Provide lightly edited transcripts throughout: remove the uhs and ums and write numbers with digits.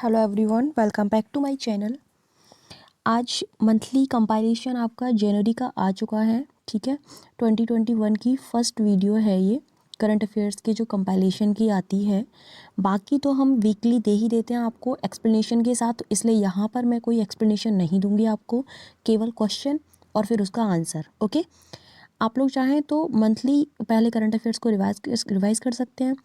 Hello everyone, welcome back to my channel. आज monthly compilation आपका जनवरी का आ चुका है। ठीक है, 2021 की फर्स्ट वीडियो है ये। करंट अफेयर्स के जो कंपाइलेशन की आती है, बाकी तो हम वीकली दे ही देते हैं आपको एक्सप्लेनेशन के साथ, इसलिए यहाँ पर मैं कोई एक्सप्लेनेशन नहीं दूंगी आपको, केवल क्वेश्चन और फिर उसका आंसर। ओके, आप लोग चाहें तो मंथली पहले करंट अफेयर्स को रिवाइज कर सकते हैं,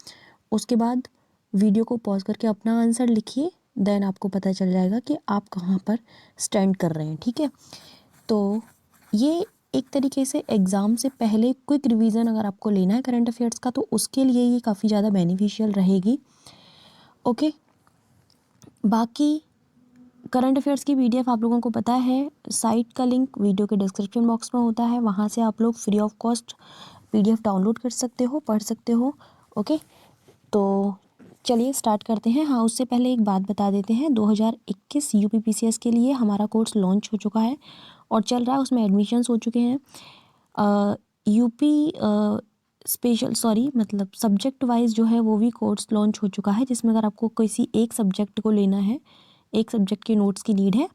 उसके बाद वीडियो को पॉज करके अपना आंसर लिखिए, देन आपको पता चल जाएगा कि आप कहाँ पर स्टैंड कर रहे हैं। ठीक है, तो ये एक तरीके से एग्ज़ाम से पहले क्विक रिवीजन अगर आपको लेना है करंट अफेयर्स का, तो उसके लिए ये काफ़ी ज़्यादा बेनिफिशियल रहेगी। ओके, बाकी करंट अफेयर्स की पीडीएफ आप लोगों को पता है, साइट का लिंक वीडियो के डिस्क्रिप्शन बॉक्स में होता है, वहाँ से आप लोग free of cost PDF download कर सकते हो, पढ़ सकते हो। ओके, तो चलिए स्टार्ट करते हैं। हाँ, उससे पहले एक बात बता देते हैं, 2021 यूपीपीसीएस के लिए हमारा कोर्स लॉन्च हो चुका है और चल रहा है, उसमें एडमिशन्स हो चुके हैं। यूपी मतलब सब्जेक्ट वाइज जो है वो भी कोर्स लॉन्च हो चुका है, जिसमें अगर आपको किसी एक सब्जेक्ट को लेना है, एक सब्जेक्ट के नोट्स की नीड है,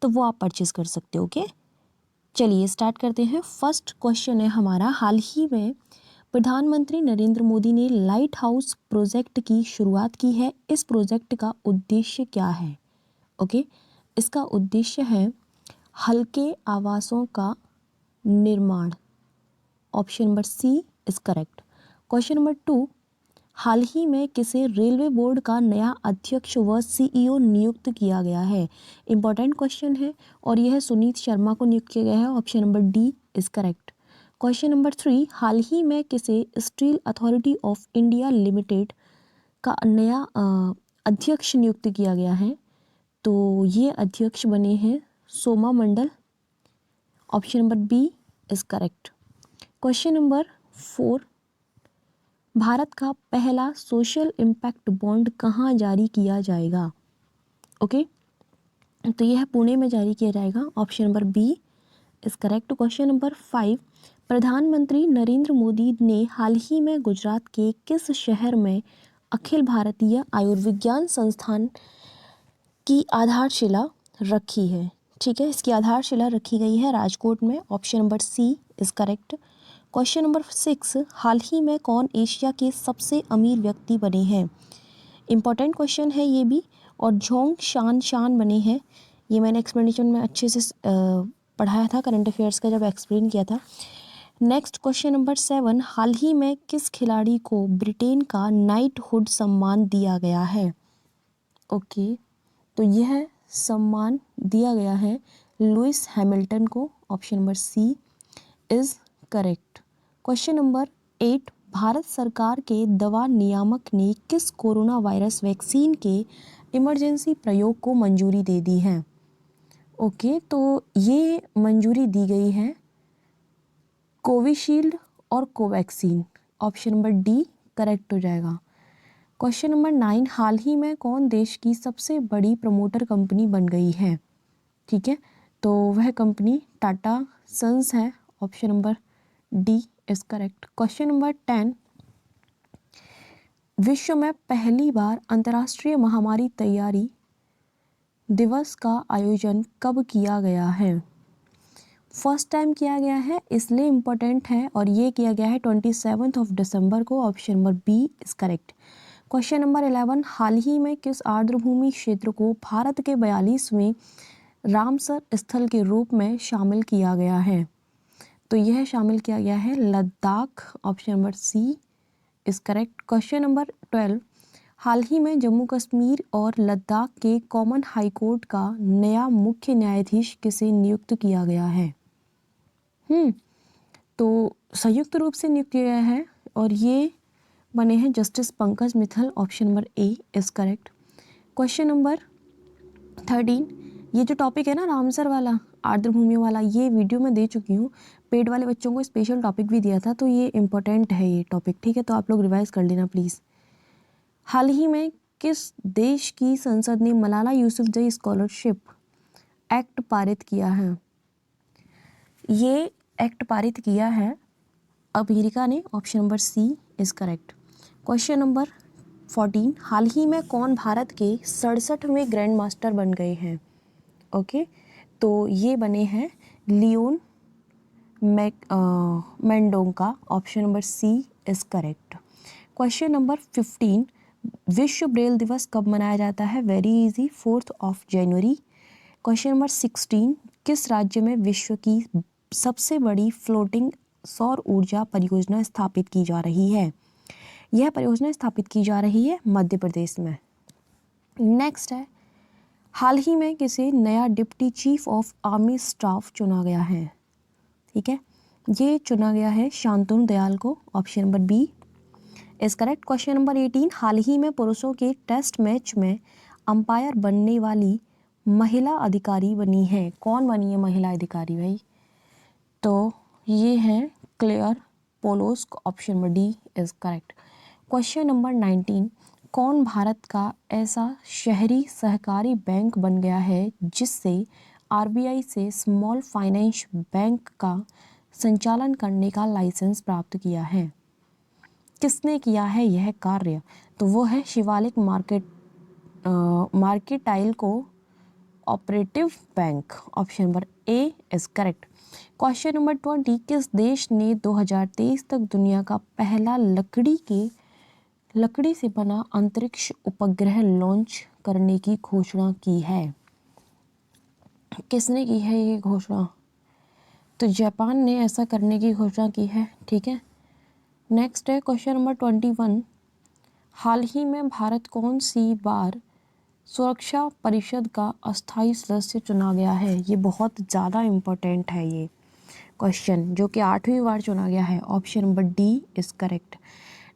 तो वो आप परचेज़ कर सकते हो। ओके, चलिए स्टार्ट करते हैं। फर्स्ट क्वेश्चन है हमारा, हाल ही में प्रधानमंत्री नरेंद्र मोदी ने लाइट हाउस प्रोजेक्ट की शुरुआत की है। इस प्रोजेक्ट का उद्देश्य क्या है? ओके, इसका उद्देश्य है हल्के आवासों का निर्माण। Option number C is correct. Question number 2, हाल ही में किसे रेलवे बोर्ड का नया अध्यक्ष व सीईओ नियुक्त किया गया है? इंपॉर्टेंट क्वेश्चन है और यह सुनीत शर्मा को नियुक्त किया गया है। Option number D is correct. Question number 3, हाल ही में किसे steel authority of India limited का नया अध्यक्ष नियुक्त किया गया है? तो ये अध्यक्ष बने हैं Soma Mandal. Option number B is correct. Question number 4, Bharat का पहला सोशल इम्पैक्ट बॉन्ड कहाँ जारी किया जाएगा? ओके, तो यह पुणे में जारी किया जाएगा। Option number B is correct. Question number 5, प्रधानमंत्री नरेंद्र मोदी ने हाल ही में गुजरात के किस शहर में अखिल भारतीय आयुर्विज्ञान संस्थान की आधारशिला रखी है? ठीक है, इसकी आधारशिला रखी गई है राजकोट में। Option number C is correct. Question number 6, हाल ही में कौन एशिया के सबसे अमीर व्यक्ति बने हैं? इम्पॉर्टेंट क्वेश्चन है ये भी, और झोंग शान बने हैं। ये मैंने एक्सप्लेनेशन में अच्छे से पढ़ाया था करंट अफेयर्स का, जब एक्सप्लेन किया था। नेक्स्ट क्वेश्चन नंबर 7, हाल ही में किस खिलाड़ी को ब्रिटेन का नाइटहुड सम्मान दिया गया है? ओके, तो यह सम्मान दिया गया है लुइस हैमिल्टन को। Option number C is correct. Question number 8, Bharat सरकार के दवा नियामक ने किस कोरोना वायरस वैक्सीन के इमरजेंसी प्रयोग को मंजूरी दे दी है? ओके, तो ये मंजूरी दी गई है कोविशील्ड और Covaxin. Option number D correct हो जाएगा। क्वेश्चन नंबर 9, हाल ही में कौन देश की सबसे बड़ी प्रमोटर कंपनी बन गई है? ठीक है, तो वह कंपनी टाटा सन्स है। Option number D is correct. Question number 10, विश्व में पहली बार अंतर्राष्ट्रीय महामारी तैयारी दिवस का आयोजन कब किया गया है? फर्स्ट टाइम किया गया है, इसलिए इम्पोर्टेंट है, और ये किया गया है 27 दिसंबर को। Option number B is correct. Question number 11, हाल ही में किस आर्द्रभूमि क्षेत्र को भारत के 42वें रामसर स्थल के रूप में शामिल किया गया है? तो यह शामिल किया गया है Ladakh. Option number C is correct. Question number 12, हाल ही में जम्मू कश्मीर और लद्दाख के कॉमन हाई कोर्ट का नया मुख्य न्यायाधीश किसे नियुक्त किया गया है? तो संयुक्त रूप से नियुक्त किया गया है और ये बने हैं justice Pankaj Mittal. Option number A is correct. Question number 13, ये जो टॉपिक है ना रामसर वाला, आर्द्रभूमियों वाला, ये वीडियो मैं दे चुकी हूँ। पेड वाले बच्चों को स्पेशल टॉपिक भी दिया था, तो ये इम्पोर्टेंट है ये टॉपिक। ठीक है, तो आप लोग रिवाइज कर लेना प्लीज़। हाल ही में किस देश की संसद ने मलाला यूसुफजई स्कॉलरशिप एक्ट पारित किया है? ये एक्ट पारित किया है अमेरिका ने। Option number C is correct. Question number 14 हाल ही में कौन भारत के 67वें ग्रैंड मास्टर बन गए हैं? ओके, तो ये बने हैं Leon Mendonca. Option number C is correct. Question number 15 विश्व ब्रेल दिवस कब मनाया जाता है? वेरी इजी, 4 जनवरी। क्वेश्चन नंबर 16 किस राज्य में विश्व की सबसे बड़ी फ्लोटिंग सौर ऊर्जा परियोजना स्थापित की जा रही है? यह परियोजना स्थापित की जा रही है मध्य प्रदेश में। नेक्स्ट है, हाल ही में किसे नया deputy chief of army staff चुना गया है? ठीक है, ये चुना गया है शांतनु दयाल को। Option number B is correct. Question number 18 हाल ही में पुरुषों के टेस्ट मैच में अंपायर बनने वाली महिला अधिकारी बनी है? कौन बनी है महिला अधिकारी भाई? तो ये हैं Claire Polosak. Option number D is correct. Question number 19 कौन भारत का ऐसा शहरी सहकारी बैंक बन गया है जिससे आरबीआई से स्मॉल फाइनेंस बैंक का संचालन करने का लाइसेंस प्राप्त किया है? किसने किया है यह कार्य? तो वो है Shivalik mercantile co operative bank. Option number A is correct. Question number 20 किस देश ने 2023 तक दुनिया का पहला लकड़ी से बना अंतरिक्ष उपग्रह लॉन्च करने की घोषणा की है? किसने की है ये घोषणा? तो जापान ने ऐसा करने की घोषणा की है। ठीक है, नेक्स्ट है क्वेश्चन नंबर 21 हाल ही में भारत कौन सी बार सुरक्षा परिषद का अस्थायी सदस्य चुना गया है? ये बहुत ज़्यादा इम्पोर्टेंट है ये क्वेश्चन, जो कि 8वीं बार चुना गया है। Option number D is correct.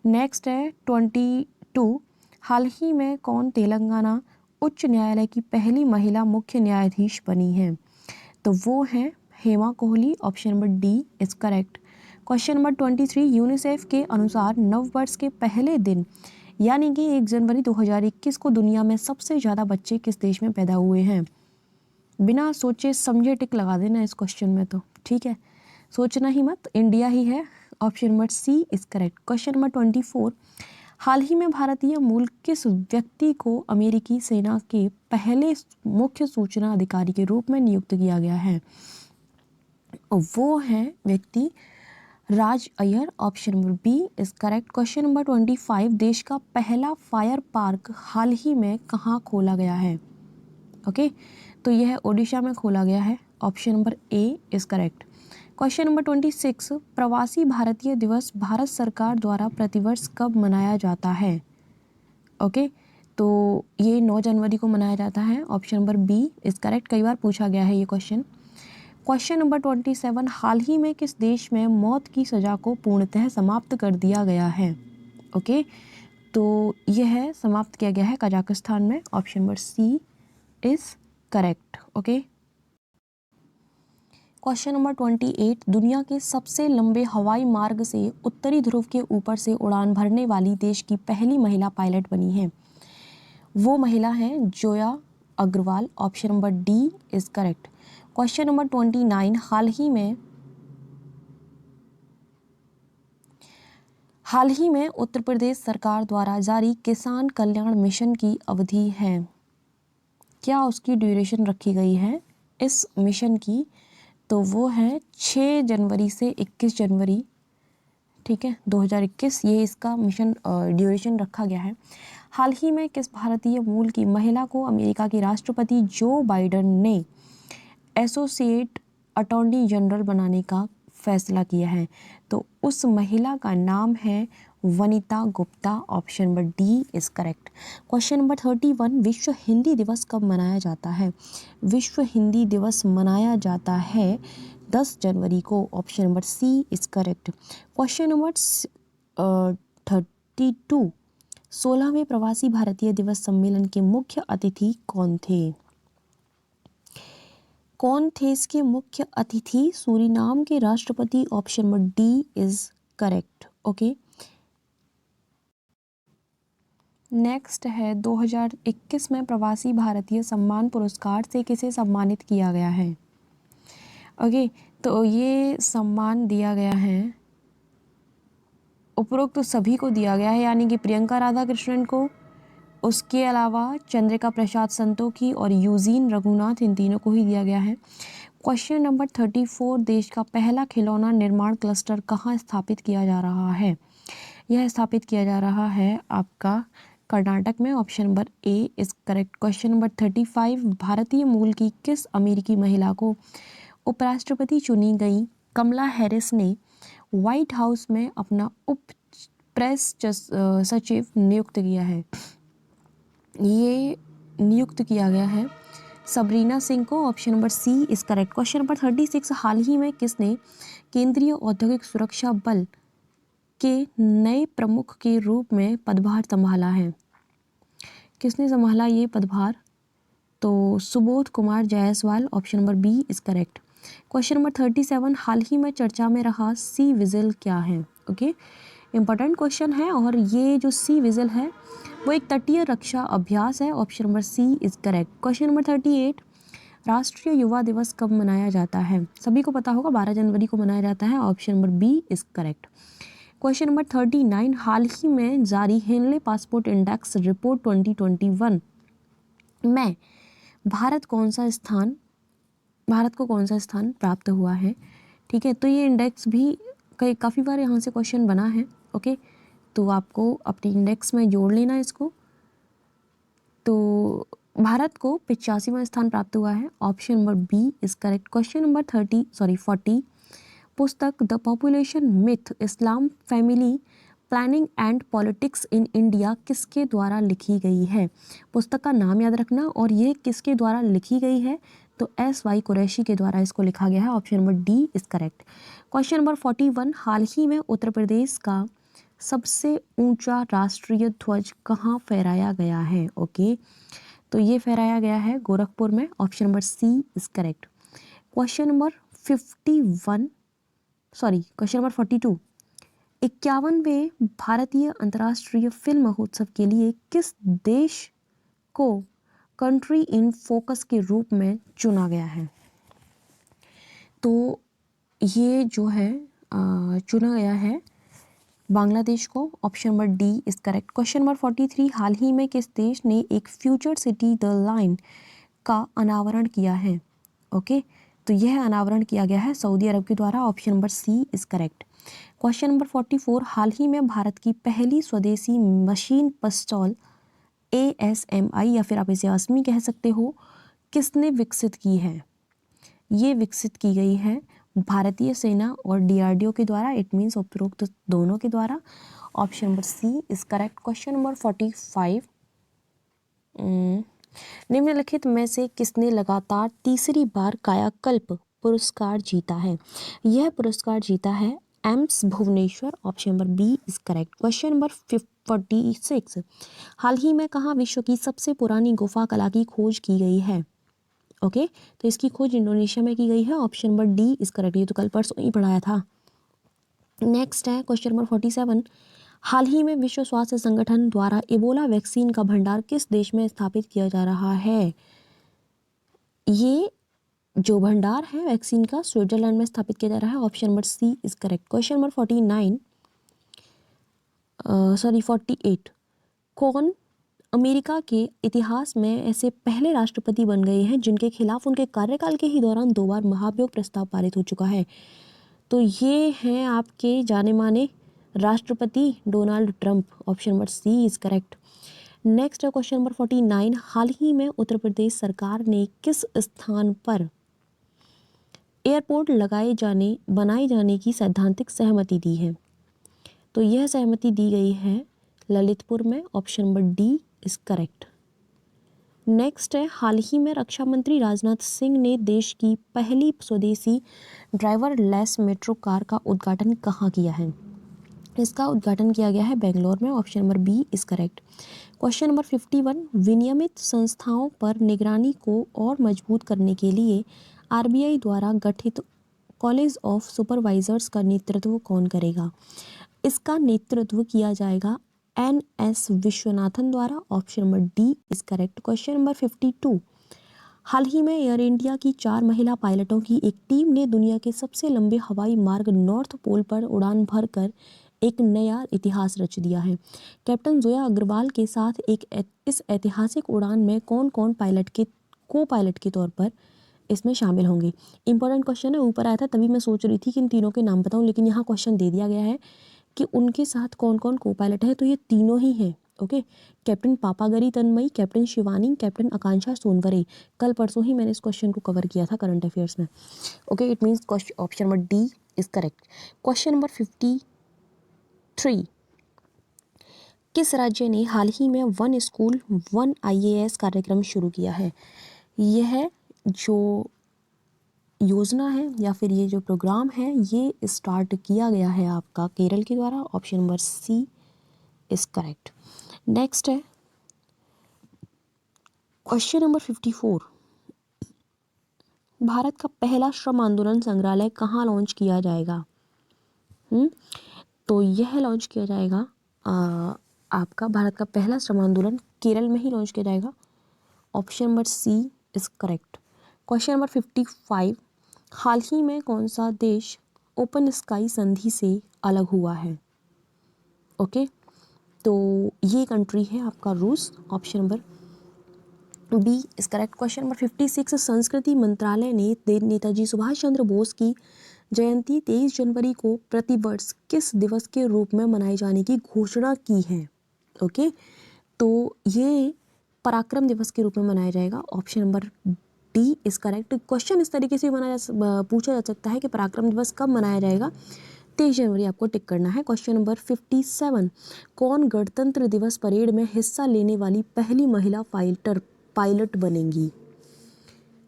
Next है 22 हाल ही में कौन तेलंगाना उच्च न्यायालय की पहली महिला मुख्य न्यायाधीश बनी है? तो वो है Hema Kohli. Option number D is correct. Question number 23 UNICEF के अनुसार नववर्ष के पहले दिन यानी कि 1 जनवरी 2021 को दुनिया में सबसे ज़्यादा बच्चे किस देश में पैदा हुए हैं? बिना सोचे समझे टिक लगा देना इस क्वेश्चन में, तो ठीक है, सोचना ही मत, इंडिया ही है। Option number C is correct. Question number 24 हाल ही में भारतीय मूल किस व्यक्ति को अमेरिकी सेना के पहले मुख्य सूचना अधिकारी के रूप में नियुक्त किया गया है? वो है व्यक्ति Raj Iyer. Option number B is correct. Question number 25 देश का पहला फायर पार्क हाल ही में कहाँ खोला गया है? ओके, तो यह ओडिशा में खोला गया है। Option number A is correct. Question number 26 प्रवासी भारतीय दिवस भारत सरकार द्वारा प्रतिवर्ष कब मनाया जाता है? ओके, तो ये 9 जनवरी को मनाया जाता है। Option number B is correct. कई बार पूछा गया है ये क्वेश्चन। क्वेश्चन नंबर 27 हाल ही में किस देश में मौत की सज़ा को पूर्णतः समाप्त कर दिया गया है? ओके, तो यह समाप्त किया गया है कजाकिस्तान में। Option number C is correct. Okay, question number 28 दुनिया के सबसे लंबे हवाई मार्ग से उत्तरी ध्रुव के ऊपर से उड़ान भरने वाली देश की पहली महिला पायलट बनी है? वो महिला है Zoya Agarwal. Option number D is correct. Question number 29 हाल ही में उत्तर प्रदेश सरकार द्वारा जारी किसान कल्याण मिशन की अवधि है? क्या उसकी ड्यूरेशन रखी गई है इस मिशन की? तो वो है 6 जनवरी से 21 जनवरी, ठीक है, 2021, ये इसका मिशन ड्यूरेशन रखा गया है। हाल ही में किस भारतीय मूल की महिला को अमेरिका के राष्ट्रपति जो बाइडेन ने एसोसिएट अटॉर्नी जनरल बनाने का फैसला किया है? तो उस महिला का नाम है Vanita Gupta. Option number D is correct. Question number 31 विश्व हिंदी दिवस कब मनाया जाता है? विश्व हिंदी दिवस मनाया जाता है 10 जनवरी को। Option number C is correct. Question number 32 16वें प्रवासी भारतीय दिवस सम्मेलन के मुख्य अतिथि कौन थे? कौन थे इसके मुख्य अतिथि? सूरीनाम के राष्ट्रपति। Option number D is correct. Okay, next है 2021 में प्रवासी भारतीय सम्मान पुरस्कार से किसे सम्मानित किया गया है? ओके, तो ये सम्मान दिया गया है उपरोक्त तो सभी को दिया गया है, यानी कि प्रियंका राधाकृष्णन को, उसके अलावा चंद्रिका प्रसाद संतोखी और यूजीन रघुनाथ, इन तीनों को ही दिया गया है। क्वेश्चन नंबर 34, देश का पहला खिलौना निर्माण क्लस्टर कहाँ स्थापित किया जा रहा है? यह स्थापित किया जा रहा है आपका कर्नाटक में। Option number A is correct. Question number 35, भारतीय मूल की किस अमेरिकी महिला को उपराष्ट्रपति चुनी गई कमला हैरिस ने व्हाइट हाउस में अपना उप प्रेस सचिव नियुक्त किया है? ये नियुक्त किया गया है सबरीना सिंह को। Option number C is correct. Question number 36, हाल ही में किसने केंद्रीय औद्योगिक सुरक्षा बल के नए प्रमुख के रूप में पदभार संभाला है? किसने संभाला ये पदभार? तो Subodh Kumar Jaiswal. Option number B is correct. Question number 37, हाल ही में चर्चा में रहा सी विजिल क्या है? ओके, इंपॉर्टेंट क्वेश्चन है। और ये जो सी विजिल है वो एक तटीय रक्षा अभ्यास है। Option number C is correct. Question number 38, राष्ट्रीय युवा दिवस कब मनाया जाता है? सभी को पता होगा 12 जनवरी को मनाया जाता है। Option number B is correct. Question number 39, हाल ही में जारी हेनले पासपोर्ट इंडेक्स रिपोर्ट 2021 में भारत को कौन सा स्थान प्राप्त हुआ है? ठीक है, तो ये इंडेक्स भी काफ़ी बार यहाँ से क्वेश्चन बना है। ओके, तो आपको अपने इंडेक्स में जोड़ लेना इसको। तो भारत को 85वां स्थान प्राप्त हुआ है। Option number B is correct. Question number 40, पुस्तक the population myth Islam family planning and politics in India किसके द्वारा लिखी गई है? पुस्तक का नाम याद रखना, और ये किसके द्वारा लिखी गई है? तो S.Y. कुरैशी के द्वारा इसको लिखा गया है। Option number D is correct. Question number 41, हाल ही में उत्तर प्रदेश का सबसे ऊंचा राष्ट्रीय ध्वज कहाँ फहराया गया है? ओके, तो ये फहराया गया है गोरखपुर में। Option number C is correct. Question number 42, 51वें भारतीय अंतर्राष्ट्रीय फिल्म महोत्सव के लिए किस देश को कंट्री इन फोकस के रूप में चुना गया है? तो ये जो है चुना गया है बांग्लादेश को। Option number D is correct. Question number 43, हाल ही में किस देश ने एक फ्यूचर सिटी द लाइन का अनावरण किया है? ओके, तो यह अनावरण किया गया है सऊदी अरब के द्वारा। Option number C is correct. Question number 44, हाल ही में भारत की पहली स्वदेशी मशीन पिस्तौल ASMI या फिर आप इसे ASMI कह सकते हो, किसने विकसित की है? ये विकसित की गई है भारतीय सेना और DRDO के द्वारा। इट मीन्स उपरोक्त दोनों के द्वारा। Option number C is correct. Question number 45, निम्नलिखित में से किसने लगातार तीसरी बार कायाकल्प पुरस्कार जीता है? यह पुरस्कार जीता है AIIMS Bhubaneswar. Option number B is correct. Question number 46, हाल ही में कहाँ विश्व की सबसे पुरानी गुफा कला की खोज की गई है? ओके, तो इसकी खोज इंडोनेशिया में की गई है। Option number D is correct. ये तो कल परसों ही पढ़ाया था। नेक्स्ट है क्वेश्चन नंबर 47, हाल ही में विश्व स्वास्थ्य संगठन द्वारा इबोला वैक्सीन का भंडार किस देश में स्थापित किया जा रहा है? ये जो भंडार है वैक्सीन का स्विट्जरलैंड में स्थापित किया जा रहा है। Option number C is correct. Question number 48, कौन अमेरिका के इतिहास में ऐसे पहले राष्ट्रपति बन गए हैं जिनके खिलाफ उनके कार्यकाल के ही दौरान 2 बार महाभियोग प्रस्ताव पारित हो चुका है? तो ये हैं आपके जाने माने राष्ट्रपति Donald Trump. Option number C is correct. Next है क्वेश्चन नंबर 49, हाल ही में उत्तर प्रदेश सरकार ने किस स्थान पर एयरपोर्ट बनाए जाने की सैद्धांतिक सहमति दी है? तो यह सहमति दी गई है ललितपुर में। Option number D is correct. Next है, हाल ही में रक्षा मंत्री राजनाथ सिंह ने देश की पहली स्वदेशी ड्राइवरलेस मेट्रो कार का उद्घाटन कहाँ किया है? इसका उद्घाटन किया गया है बेंगलोर में। Option number B is correct. Question number 51, विनियमित संस्थाओं पर निगरानी को और मजबूत करने के लिए RBI द्वारा गठित कॉलेज ऑफ सुपरवाइजर्स का नेतृत्व कौन करेगा? इसका नेतृत्व किया जाएगा NS विश्वनाथन द्वारा। Option number D is correct. Question number 52, हाल ही में एयर इंडिया की 4 महिला पायलटों की एक टीम ने दुनिया के सबसे लंबे हवाई मार्ग नॉर्थ पोल पर उड़ान भरकर एक नया इतिहास रच दिया है। कैप्टन जोया अग्रवाल के साथ इस ऐतिहासिक उड़ान में कौन कौन को पायलट के तौर पर इसमें शामिल होंगे। इंपॉर्टेंट क्वेश्चन है, ऊपर आया था तभी मैं सोच रही थी कि इन तीनों के नाम बताऊं, लेकिन यहाँ क्वेश्चन दे दिया गया है कि उनके साथ कौन कौन को पायलट है, तो ये तीनों ही हैं। Okay, captain Papagari Tanmayi, captain Shivani, captain Akanksha Sonaware. कल परसों ही मैंने इस क्वेश्चन को कवर किया था करंट अफेयर्स में। Okay, it means option number D is correct. Question number 53, किस राज्य ने हाल ही में वन स्कूल वन IAS कार्यक्रम शुरू किया है। यह जो योजना है या फिर ये जो प्रोग्राम है ये स्टार्ट किया गया है आपका केरल के द्वारा। Option number C is correct. Next है क्वेश्चन नंबर 54, भारत का पहला श्रम आंदोलन संग्रहालय कहाँ लॉन्च किया जाएगा। तो यह लॉन्च किया जाएगा आपका भारत का पहला श्रम आंदोलन केरल में ही लॉन्च किया जाएगा। Option number C is correct. Question number 55, हाल ही में कौन सा देश ओपन स्काई संधि से अलग हुआ है। ओके, तो ये कंट्री है आपका रूस। Option number B is correct. Question number 56, संस्कृति मंत्रालय ने नेताजी सुभाष चंद्र बोस की जयंती 23 जनवरी को प्रतिवर्ष किस दिवस के रूप में मनाए जाने की घोषणा की है। ओके, तो ये पराक्रम दिवस के रूप में मनाया जाएगा। Option number D is correct. Question इस तरीके से पूछा जा सकता है कि पराक्रम दिवस कब मनाया जाएगा। 23 जनवरी आपको टिक करना है। क्वेश्चन नंबर 57, कौन गणतंत्र दिवस परेड में हिस्सा लेने वाली पहली महिला पायलट बनेंगी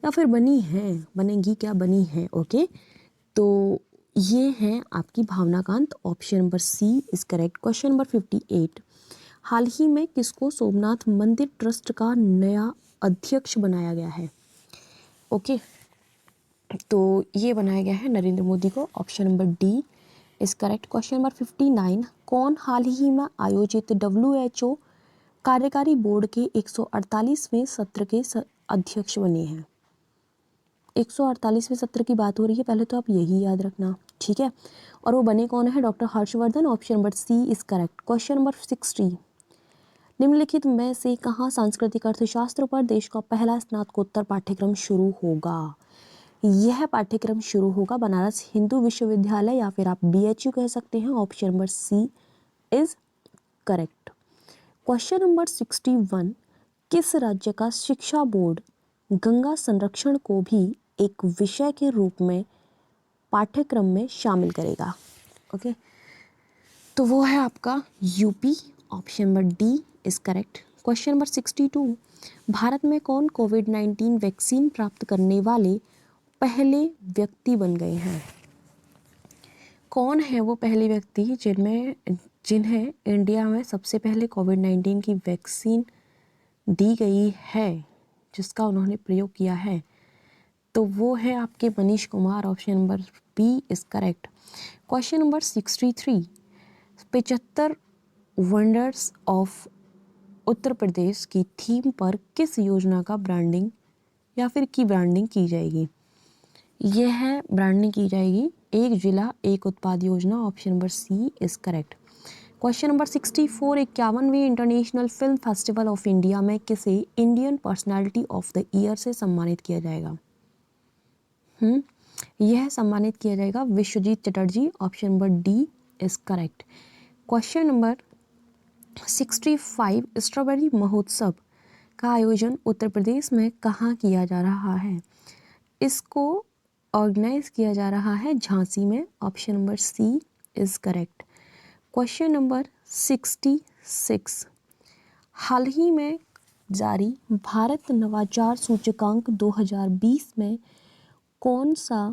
या फिर बनेंगी क्या बनी है। ओके, तो ये है आपकी Bhavana Kant. Option number C is correct. Question number 58, हाल ही में किसको सोमनाथ मंदिर ट्रस्ट का नया अध्यक्ष बनाया गया है। ओके, तो ये बनाया गया है नरेंद्र मोदी को। Option number D is correct. Question number 59, कौन हाल ही में आयोजित WHO कार्यकारी बोर्ड के 148वें सत्र के अध्यक्ष बने हैं। 148वें सत्र की बात हो रही है, पहले तो आप यही याद रखना, ठीक है। और वो बने कौन है, doctor Harshvardhan. Option number C is correct. Question number 60, निम्नलिखित में से कहाँ सांस्कृतिक अर्थशास्त्र पर देश का पहला स्नातकोत्तर पाठ्यक्रम शुरू होगा। यह पाठ्यक्रम शुरू होगा बनारस हिंदू विश्वविद्यालय या फिर आप BHU कह सकते हैं। Option number C is correct. Question number 61, किस राज्य का शिक्षा बोर्ड गंगा संरक्षण को भी एक विषय के रूप में पाठ्यक्रम में शामिल करेगा। ओके, तो वो है आपका UP. Option number D is correct. Question number 62, Bharat में कौन कोविड-19 वैक्सीन प्राप्त करने वाले पहले व्यक्ति बन गए हैं। कौन है वो पहले व्यक्ति जिन्हें इंडिया में सबसे पहले कोविड-19 की वैक्सीन दी गई है, जिसका उन्होंने प्रयोग किया है। तो वो है आपके Manish Kumar. Option number B is correct. Question number 63, 75 wonders of Uttar Pradesh की थीम पर किस योजना का ब्रांडिंग या फिर की ब्रांडिंग की जाएगी। यह ब्रांडिंग की जाएगी एक जिला एक उत्पाद योजना। Option number C is correct. Question number 64, 51वें international film festival of India में किसे Indian personality of the year से सम्मानित किया जाएगा। यह सम्मानित किया जाएगा Vishwajit Chatterjee. Option number D is correct. Question number 65, strawberry महोत्सव का आयोजन उत्तर प्रदेश में कहाँ किया जा रहा है। इसको ऑर्गेनाइज किया जा रहा है झांसी में। Option number C is correct. Question number 66, हाल ही में जारी भारत नवाचार सूचकांक 2020 में कौन सा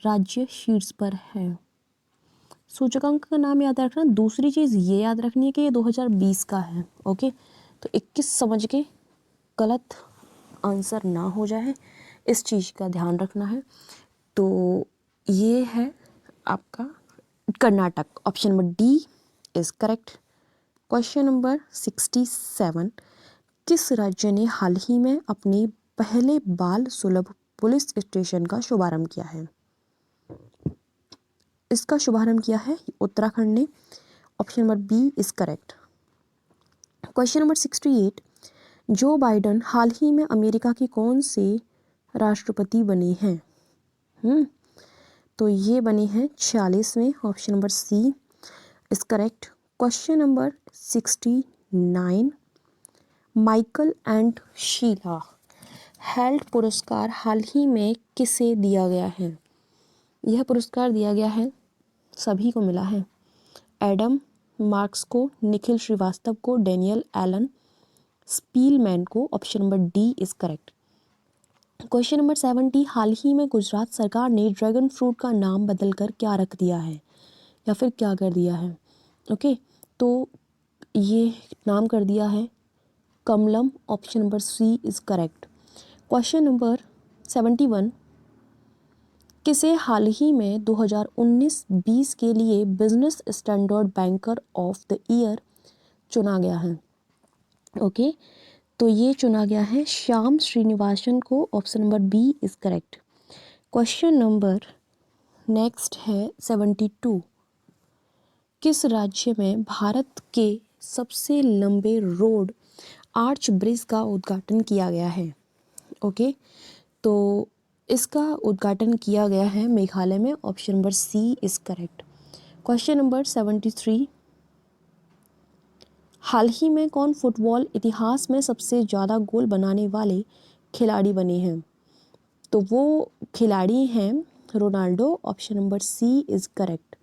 राज्य शीर्ष पर है। सूचकांक का नाम याद रखना। दूसरी चीज़ ये याद रखनी है कि ये 2020 का है। ओके, तो 21 समझ के गलत आंसर ना हो जाए, इस चीज़ का ध्यान रखना है। तो ये है आपका Karnataka. Option number D is correct. Question number 67, किस राज्य ने हाल ही में अपने पहले बाल सुलभ पुलिस स्टेशन का शुभारंभ किया है। इसका शुभारंभ किया है उत्तराखंड ने। Option number B is correct. Question number 68, Joe Biden हाल ही में अमेरिका के कौन से राष्ट्रपति बने हैं? तो ये बने हैं 46वें, option number C is correct. Question number 69, Michael and Sheila Held पुरस्कार हाल ही में किसे दिया गया है? यह पुरस्कार दिया गया है, सभी को मिला है, एडम मार्क्स को, निखिल श्रीवास्तव को, डेनियल एलन स्पीलमैन को। Option number D is correct. Question number 70, हाल ही में गुजरात सरकार ने ड्रैगन फ्रूट का नाम बदलकर क्या रख दिया है या फिर क्या कर दिया है? ओके, तो ये नाम कर दिया है Kamalam. Option number C is correct. Question number 71, किसे हाल ही में 2019-20 के लिए business standard banker of the year चुना गया है? ओके, तो ये चुना गया है श्याम श्रीनिवासन को। Option number B is correct. Question number next है 72, किस राज्य में भारत के सबसे लंबे रोड आर्च ब्रिज का उद्घाटन किया गया है? ओके, तो इसका उद्घाटन किया गया है मेघालय में। Option number C is correct. Question number 73, हाल ही में कौन फुटबॉल इतिहास में सबसे ज़्यादा गोल बनाने वाले खिलाड़ी बने हैं? तो वो खिलाड़ी हैं Ronaldo. Option number C is correct.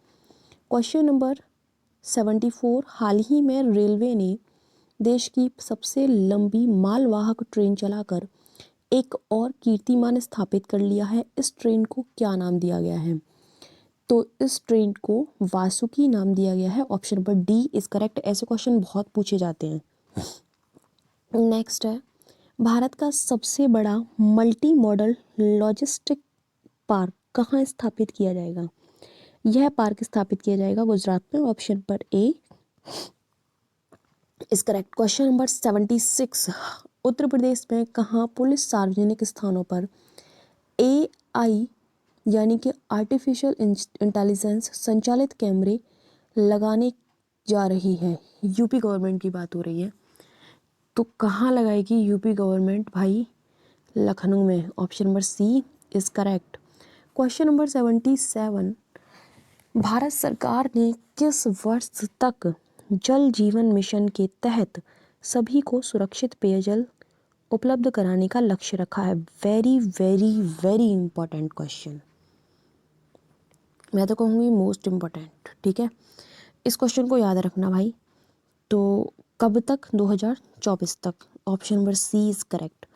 Question number 74, हाल ही में रेलवे ने देश की सबसे लंबी मालवाहक ट्रेन चलाकर एक और कीर्तिमान स्थापित कर लिया है। इस ट्रेन को क्या नाम दिया गया है? तो इस ट्रेन को वासुकी नाम दिया गया है। Option number D is correct. ऐसे क्वेश्चन बहुत पूछे जाते हैं। नेक्स्ट है, भारत का सबसे बड़ा मल्टी मॉडल लॉजिस्टिक पार्क कहाँ स्थापित किया जाएगा? यह पार्क स्थापित किया जाएगा गुजरात में। ऑप्शन पर ए is correct. Question number 76, Uttar Pradesh में कहाँ पुलिस सार्वजनिक स्थानों पर AI यानी कि आर्टिफिशियल इंटेलिजेंस संचालित कैमरे लगाने जा रही है? यूपी गवर्नमेंट की बात हो रही है, तो कहाँ लगाएगी यूपी गवर्नमेंट भाई? लखनऊ में। Option number C is correct. Question number 77, Bharat सरकार ने किस वर्ष तक जल जीवन मिशन के तहत सभी को सुरक्षित पेयजल उपलब्ध कराने का लक्ष्य रखा है? Very very very important question, मैं तो कहूँगी मोस्ट इम्पॉर्टेंट। ठीक है, इस क्वेश्चन को याद रखना भाई। तो कब तक? 2024 तक। Option number C is correct.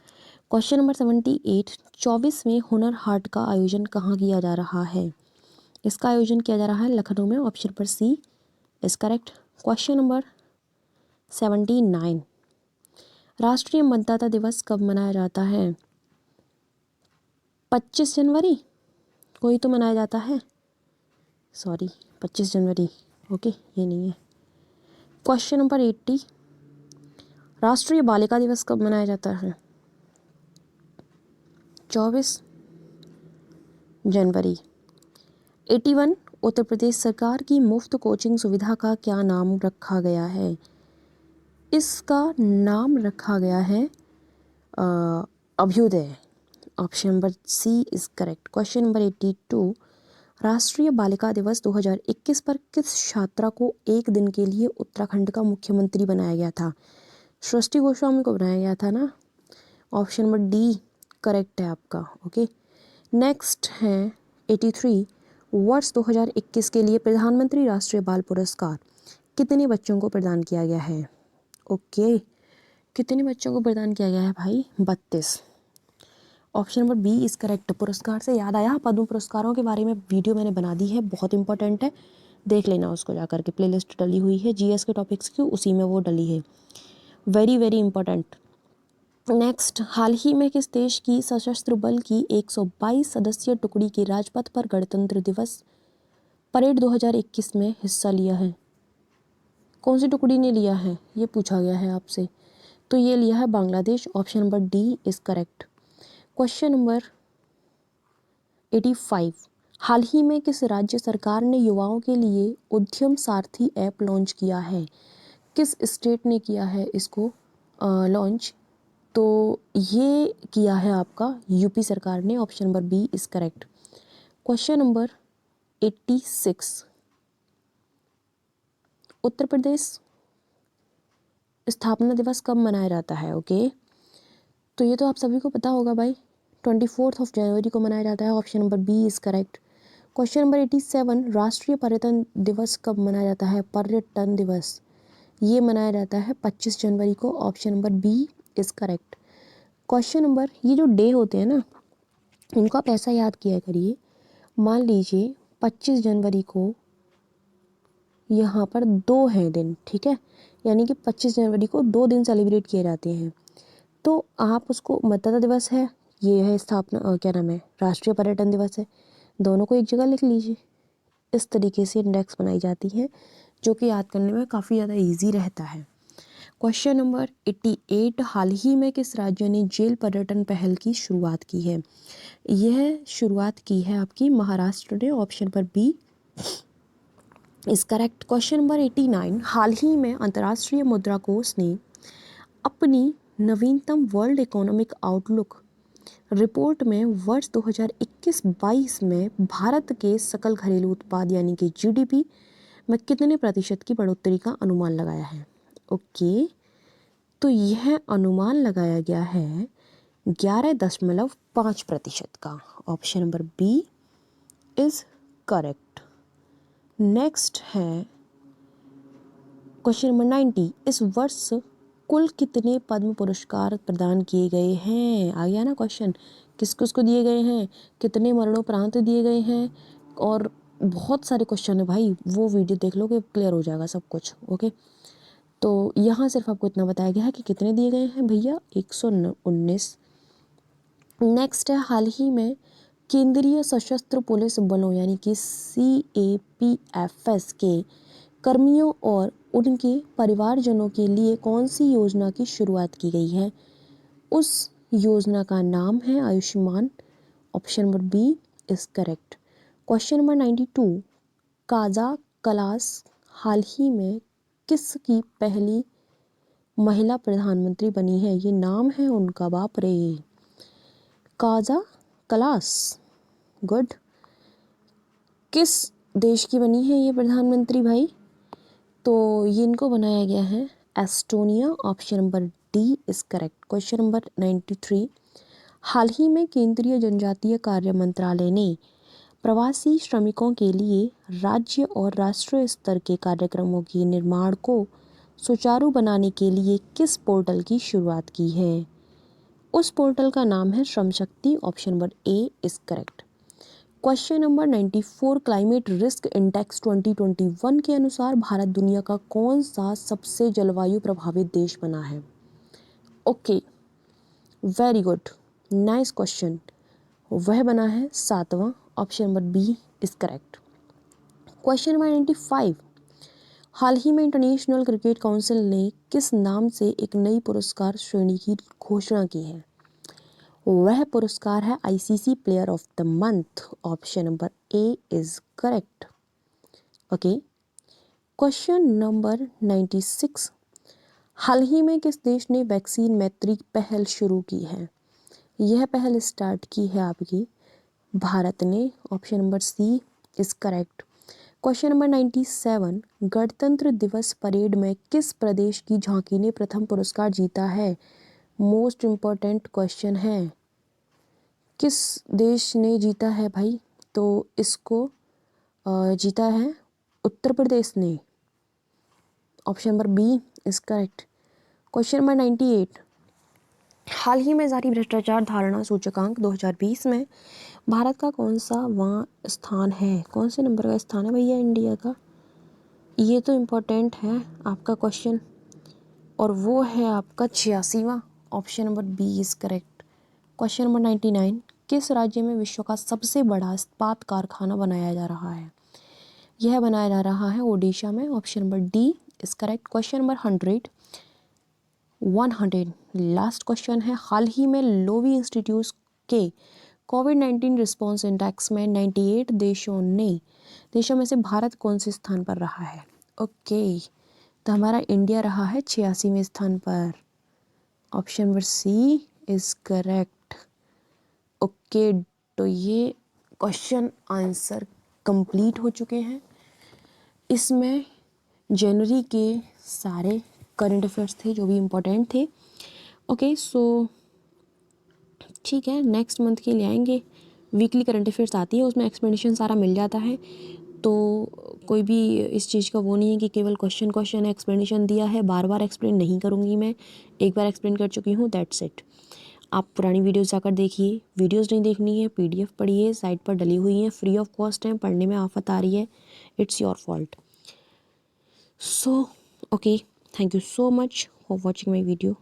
Question number 78, 24वें हुनर हाट का आयोजन कहाँ किया जा रहा है? इसका आयोजन किया जा रहा है लखनऊ में। ऑप्शन पर सी इज करेक्ट। क्वेश्चन नंबर 79, राष्ट्रीय मतदाता दिवस कब मनाया जाता है? 25 जनवरी कोई तो मनाया जाता है, सॉरी 25 जनवरी। ओके, ये नहीं है। क्वेश्चन नंबर 80, राष्ट्रीय बालिका दिवस कब मनाया जाता है? 24 जनवरी। 81, उत्तर प्रदेश सरकार की मुफ्त कोचिंग सुविधा का क्या नाम रखा गया है? इसका नाम रखा गया है Abhyudaya. Option number C is correct. Question number 82, राष्ट्रीय बालिका दिवस 2021 पर किस छात्रा को एक दिन के लिए उत्तराखंड का मुख्यमंत्री बनाया गया था? सृष्टि गोस्वामी को बनाया गया था ना। ऑप्शन नंबर डी करेक्ट है आपका। ओके, नेक्स्ट है 83, वर्ष 2021 के लिए प्रधानमंत्री राष्ट्रीय बाल पुरस्कार कितने बच्चों को प्रदान किया गया है? ओके, कितने बच्चों को प्रदान किया गया है भाई? 32। Option number B is correct. पुरस्कार से याद आया, पद्म पुरस्कारों के बारे में वीडियो मैंने बना दी है, बहुत इंपॉर्टेंट है, देख लेना उसको जाकर के। प्लेलिस्ट डली हुई है GS के टॉपिक्स की, उसी में वो डली है। Very very important. नेक्स्ट, हाल ही में किस देश की सशस्त्र बल की 122 सदस्यीय टुकड़ी की राजपथ पर गणतंत्र दिवस परेड 2021 में हिस्सा लिया है? कौन सी टुकड़ी ने लिया है ये पूछा गया है आपसे, तो ये लिया है Bangladesh. Option number D is correct. Question number 85, हाल ही में किस राज्य सरकार ने युवाओं के लिए उद्यम सारथी ऐप लॉन्च किया है? किस स्टेट ने किया है इसको लॉन्च? तो ये किया है आपका यूपी सरकार ने। Option number B is correct. Question number 86, Uttar Pradesh स्थापना दिवस कब मनाया जाता है? ओके, तो ये तो आप सभी को पता होगा भाई, 24 जनवरी को मनाया जाता है। Option number B is correct. Question number 87, राष्ट्रीय पर्यटन दिवस कब मनाया जाता है? पर्यटन दिवस ये मनाया जाता है 25 जनवरी को। Option number B is correct. Question number, ये जो डे होते हैं ना, इनको आप ऐसा याद किया करिए। मान लीजिए 25 जनवरी को यहाँ पर 2 हैं दिन, ठीक है, यानी कि 25 जनवरी को 2 दिन सेलिब्रेट किए जाते हैं। तो आप उसको मतदाता दिवस है, ये है स्थापना क्या नाम है, राष्ट्रीय पर्यटन दिवस है, दोनों को एक जगह लिख लीजिए। इस तरीके से इंडेक्स बनाई जाती है, जो कि याद करने में काफ़ी ज़्यादा इजी रहता है। क्वेश्चन नंबर 88, हाल ही में किस राज्य ने जेल पर्यटन पहल की शुरुआत की है? यह शुरुआत की है आपकी महाराष्ट्र ने। ऑप्शन पर B is correct. Question number 89, हाल ही में अंतर्राष्ट्रीय मुद्रा कोष ने अपनी नवीनतम वर्ल्ड इकोनॉमिक आउटलुक रिपोर्ट में वर्ष 2021-22 में भारत के सकल घरेलू उत्पाद यानी कि जीडीपी में कितने प्रतिशत की बढ़ोतरी का अनुमान लगाया है? ओके, तो यह अनुमान लगाया गया है 11.5% का। Option number B is correct. Next है क्वेश्चन नंबर 90, इस वर्ष कुल कितने पद्म पुरस्कार प्रदान किए गए हैं? आ गया ना क्वेश्चन, किस किस को दिए गए हैं, कितने मरणोपरांत दिए गए हैं, और बहुत सारे क्वेश्चन है भाई, वो वीडियो देख लो कि क्लियर हो जाएगा सब कुछ। ओके, तो यहाँ सिर्फ आपको इतना बताया गया है कि कितने दिए गए हैं भैया, 119। नेक्स्ट है, हाल ही में केंद्रीय सशस्त्र पुलिस बलों यानी कि CAPFS के कर्मियों और उनके परिवारजनों के लिए कौन सी योजना की शुरुआत की गई है? उस योजना का नाम है Ayushman. Option number B is correct. Question number 92, Kaja Kallas हाल ही में किसकी पहली महिला प्रधानमंत्री बनी है? ये नाम है उनका, बाप रे, काजा कलास। गुड। किस देश की बनी है ये प्रधानमंत्री भाई? तो ये इनको बनाया गया है Estonia. Option number D is correct. Question number 93, हाल ही में केंद्रीय जनजातीय कार्य मंत्रालय ने प्रवासी श्रमिकों के लिए राज्य और राष्ट्रीय स्तर के कार्यक्रमों के निर्माण को सुचारू बनाने के लिए किस पोर्टल की शुरुआत की है? उस पोर्टल का नाम है Shram Shakti. Option number A is correct. Question number 94, climate risk index 2021 के अनुसार भारत दुनिया का कौन सा सबसे जलवायु प्रभावित देश बना है? Okay, very good, nice question. वह बना है 7वां। Option number B is correct. Question number 95, हाल ही में इंटरनेशनल क्रिकेट काउंसिल ने किस नाम से एक नई पुरस्कार श्रेणी की घोषणा की है? वह पुरस्कार है ICC player of the month. Option number A is correct. Okay, question number 96, हाल ही में किस देश ने वैक्सीन मैत्री पहल शुरू की है? यह पहल स्टार्ट की है आपकी भारत ने। Option number C is correct. Question number 97, गणतंत्र दिवस परेड में किस प्रदेश की झांकी ने प्रथम पुरस्कार जीता है? मोस्ट इम्पोर्टेंट क्वेश्चन है, किस देश ने जीता है भाई? तो इसको जीता है उत्तर प्रदेश ने। Option number B is correct. Question number 98, हाल ही में जारी भ्रष्टाचार धारणा सूचकांक 2020 में भारत का कौन सा वहाँ स्थान है? कौन से नंबर का स्थान है भैया इंडिया का? ये तो इम्पोर्टेंट है आपका क्वेश्चन, और वो है आपका 86वां। Option number B is correct. Question number 99, किस राज्य में विश्व का सबसे बड़ा इस्पात कारखाना बनाया जा रहा है? यह बनाया जा रहा है ओडिशा में। Option number D is correct. Question number 100 last question है, हाल ही में लोवी इंस्टीट्यूट के कोविड-19 रिस्पॉन्स इंडेक्स में 98 देशों में से भारत कौन से स्थान पर रहा है? ओके, तो हमारा इंडिया रहा है 86वें स्थान पर। Option number C is correct. Okay, तो ये क्वेश्चन आंसर कंप्लीट हो चुके हैं। इसमें जनवरी के सारे करंट अफेयर्स थे जो भी इम्पोर्टेंट थे। ओके, सो ठीक है, नेक्स्ट मंथ के लिए आएंगे। वीकली करंट अफेयर्स आती है, उसमें एक्सप्लेनेशन सारा मिल जाता है, तो कोई भी इस चीज़ का वो नहीं है कि केवल क्वेश्चन एक्सप्लेनेशन दिया है, बार बार एक्सप्लेन नहीं करूँगी मैं, एक बार एक्सप्लेन कर चुकी हूँ, दैट्स इट। आप पुरानी वीडियोस जाकर देखिए, वीडियोस नहीं देखनी है PDF पढ़िए, साइट पर डली हुई हैं, फ्री ऑफ कॉस्ट हैं, पढ़ने में आफत आ रही है, it's your fault. So okay, thank you so much for watching my video.